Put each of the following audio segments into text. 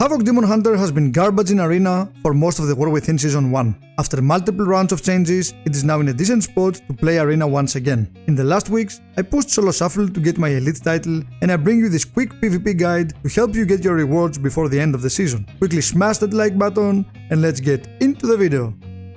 Havoc Demonhunter has been garbage in Arena for most of the War Within Season 1. After multiple rounds of changes, it is now in a decent spot to play Arena once again. In the last weeks, I pushed solo shuffle to get my elite title, and I bring you this quick PvP guide to help you get your rewards before the end of the season. Quickly smash that like button, and let's get into the video.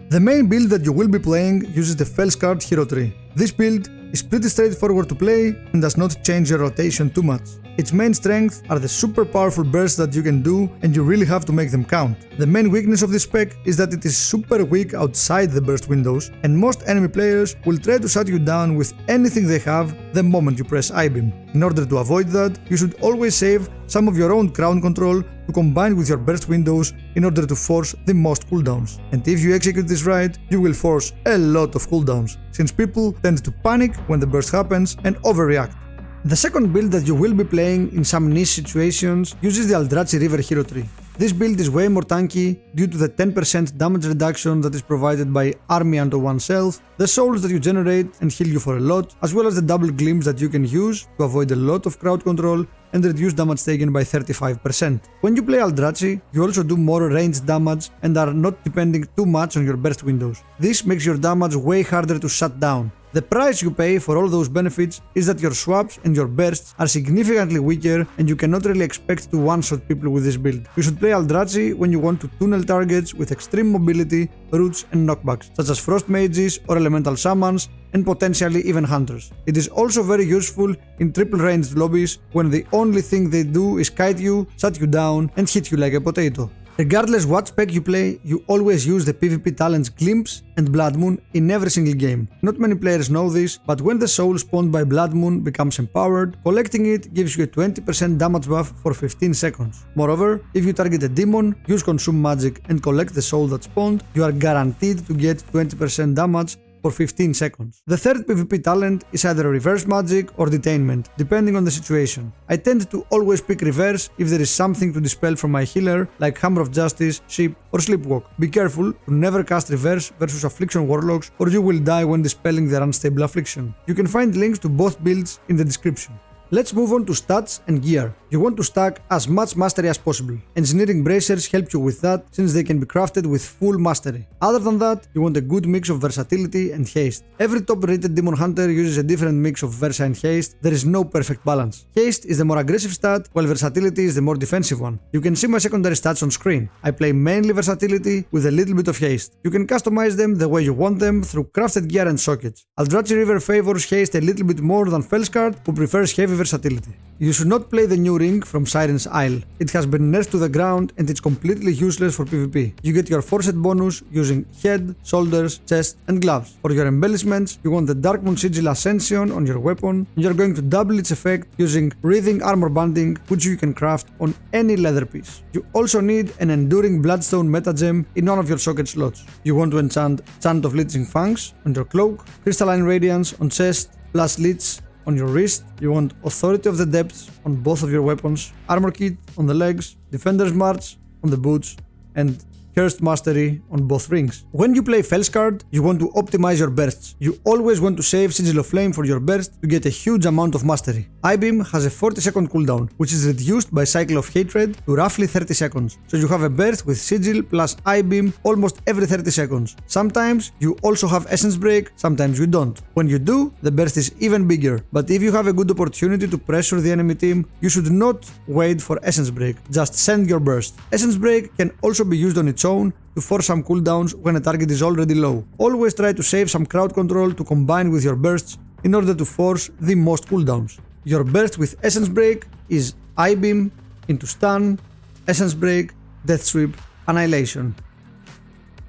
The main build that you will be playing uses the FelScarred hero tree. This build is pretty straightforward to play and does not change your rotation too much. Its main strengths are the super powerful bursts that you can do, and you really have to make them count. The main weakness of this spec is that it is super weak outside the burst windows, and most enemy players will try to shut you down with anything they have the moment you press I-beam. In order to avoid that, you should always save some of your own crown control to combine with your burst windows in order to force the most cooldowns. And if you execute this right, you will force a lot of cooldowns, since people tend to panic when the burst happens and overreact. The second build that you will be playing in some niche situations uses the Aldrachi river hero tree. This build is way more tanky due to the 10% damage reduction that is provided by army unto oneself, the souls that you generate and heal you for a lot, as well as the double glimpse that you can use to avoid a lot of crowd control and reduce damage taken by 35%. When you play Aldrachi, you also do more ranged damage and are not depending too much on your burst windows. This makes your damage way harder to shut down. The price you pay for all those benefits is that your swaps and your bursts are significantly weaker, and you cannot really expect to one-shot people with this build. You should play Aldrachi when you want to tunnel targets with extreme mobility, roots and knockbacks, such as frost mages or elemental summons, and potentially even hunters. It is also very useful in triple ranged lobbies when the only thing they do is kite you, shut you down and hit you like a potato. Regardless what spec you play, you always use the PvP talents Glimpse and Blood Moon in every single game. Not many players know this, but when the soul spawned by Blood Moon becomes empowered, collecting it gives you a 20% damage buff for 15 seconds. Moreover, if you target a demon, use Consume Magic and collect the soul that spawned, you are guaranteed to get 20% damage for 15 seconds. The third PvP talent is either reverse magic or detainment, depending on the situation. I tend to always pick reverse if there is something to dispel from my healer, like Hammer of Justice, Sheep or Sleepwalk. Be careful to never cast reverse versus affliction warlocks, or you will die when dispelling their unstable affliction. You can find links to both builds in the description. Let's move on to stats and gear. You want to stack as much mastery as possible. Engineering bracers help you with that, since they can be crafted with full mastery. Other than that, you want a good mix of versatility and haste. Every top-rated demon hunter uses a different mix of versa and haste. There is no perfect balance. Haste is the more aggressive stat, while versatility is the more defensive one. You can see my secondary stats on screen. I play mainly versatility with a little bit of haste. You can customize them the way you want them through crafted gear and sockets. Aldrachi River favors haste a little bit more than FelScarred, who prefers heavy versatility. You should not play the new ring from Siren's Isle. It has been nerfed to the ground and it's completely useless for PvP. You get your forced bonus using head, shoulders, chest and gloves. For your embellishments, you want the Darkmoon Sigil Ascension on your weapon, and you're going to double its effect using Breathing Armor Banding, which you can craft on any leather piece. You also need an Enduring Bloodstone Metagem in one of your socket slots. You want to enchant Chant of Leeching Fangs on your cloak, Crystalline Radiance on chest, plus Leech on your wrist. You want Authority of the Depths on both of your weapons, Armor Kit on the legs, Defender's March on the boots, and Cursed Mastery on both rings. When you play FelScarred, you want to optimize your bursts. You always want to save Sigil of Flame for your burst to get a huge amount of mastery. I-beam has a 40-second cooldown, which is reduced by Cycle of Hatred to roughly 30 seconds. So you have a burst with Sigil plus I-beam almost every 30 seconds. Sometimes you also have Essence Break, sometimes you don't. When you do, the burst is even bigger. But if you have a good opportunity to pressure the enemy team, you should not wait for Essence Break. Just send your burst. Essence Break can also be used on its own to force some cooldowns when a target is already low. Always try to save some crowd control to combine with your bursts in order to force the most cooldowns. Your burst with Essence Break is I-beam into stun, Essence Break, Death Sweep, Annihilation.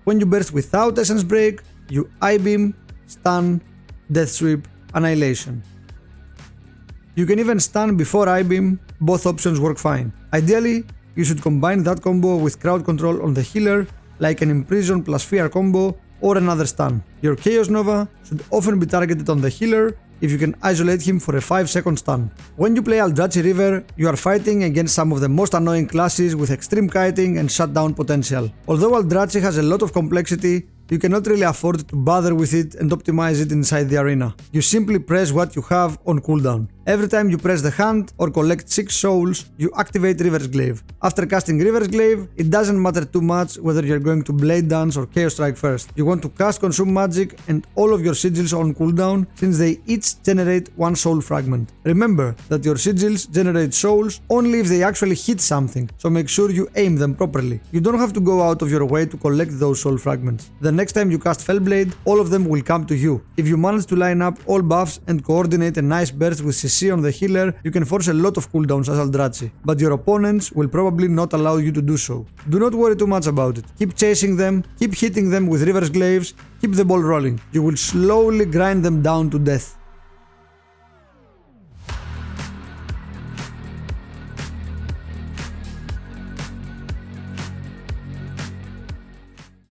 When you burst without Essence Break, you I-beam, stun, Death Sweep, Annihilation. You can even stun before I-beam, both options work fine. Ideally, you should combine that combo with crowd control on the healer, like an Imprison plus Fear combo or another stun. Your Chaos Nova should often be targeted on the healer if you can isolate him for a 5-second stun. When you play Aldrachi River, you are fighting against some of the most annoying classes with extreme kiting and shutdown potential. Although Aldrachi has a lot of complexity, you cannot really afford to bother with it and optimize it inside the arena. You simply press what you have on cooldown. Every time you press the hand or collect 6 souls, you activate River's Glaive. After casting River's Glaive, it doesn't matter too much whether you're going to Blade Dance or Chaos Strike first. You want to cast Consume Magic and all of your sigils on cooldown since they each generate 1 soul fragment. Remember that your sigils generate souls only if they actually hit something, so make sure you aim them properly. You don't have to go out of your way to collect those soul fragments. The next time you cast Fellblade, all of them will come to you. If you manage to line up all buffs and coordinate a nice burst with CC on the healer, you can force a lot of cooldowns as Aldrachi, but your opponents will probably not allow you to do so. Do not worry too much about it. Keep chasing them, keep hitting them with River's Glaives, keep the ball rolling. You will slowly grind them down to death.